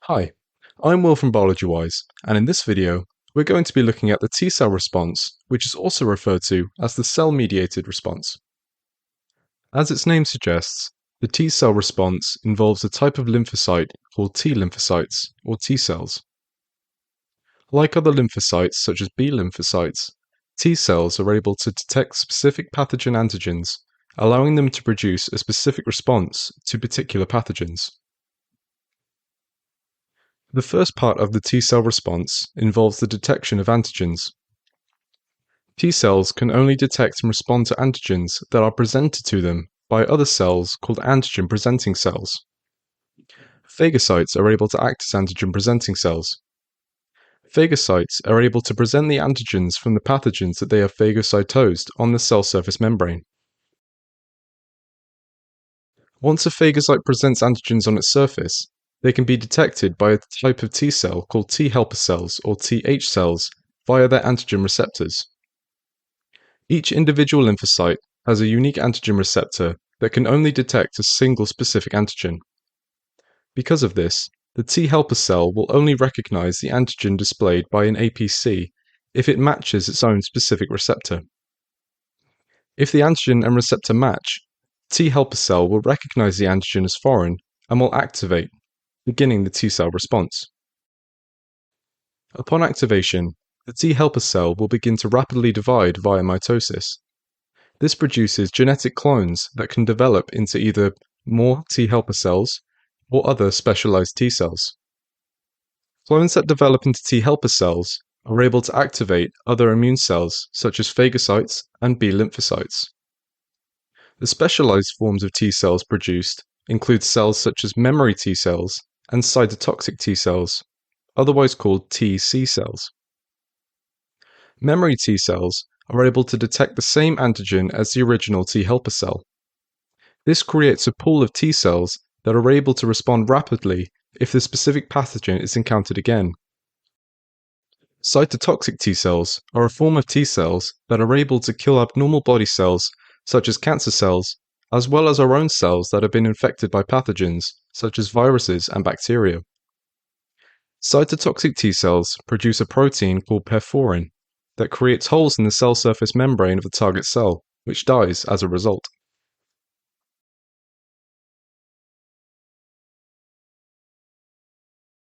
Hi, I'm Will from BiologyWise, and in this video, we're going to be looking at the T-cell response, which is also referred to as the cell-mediated response. As its name suggests, the T-cell response involves a type of lymphocyte called T lymphocytes, or T-cells. Like other lymphocytes, such as B lymphocytes, T-cells are able to detect specific pathogen antigens, allowing them to produce a specific response to particular pathogens. The first part of the T-cell response involves the detection of antigens. T-cells can only detect and respond to antigens that are presented to them by other cells called antigen-presenting cells. Phagocytes are able to act as antigen-presenting cells. Phagocytes are able to present the antigens from the pathogens that they have phagocytosed on the cell surface membrane. Once a phagocyte presents antigens on its surface, they can be detected by a type of T cell called T helper cells or Th cells via their antigen receptors. Each individual lymphocyte has a unique antigen receptor that can only detect a single specific antigen. Because of this, the T helper cell will only recognize the antigen displayed by an APC if it matches its own specific receptor. If the antigen and receptor match, the T helper cell will recognize the antigen as foreign and will activate, beginning the T-cell response. Upon activation, the T helper cell will begin to rapidly divide via mitosis. This produces genetic clones that can develop into either more T helper cells or other specialized T cells. Clones that develop into T helper cells are able to activate other immune cells such as phagocytes and B lymphocytes. The specialized forms of T cells produced include cells such as memory T cells and cytotoxic T cells, otherwise called TC cells. Memory T cells are able to detect the same antigen as the original T helper cell. This creates a pool of T cells that are able to respond rapidly if the specific pathogen is encountered again. Cytotoxic T cells are a form of T cells that are able to kill abnormal body cells such as cancer cells, as well as our own cells that have been infected by pathogens such as viruses and bacteria. Cytotoxic T cells produce a protein called perforin that creates holes in the cell surface membrane of the target cell, which dies as a result.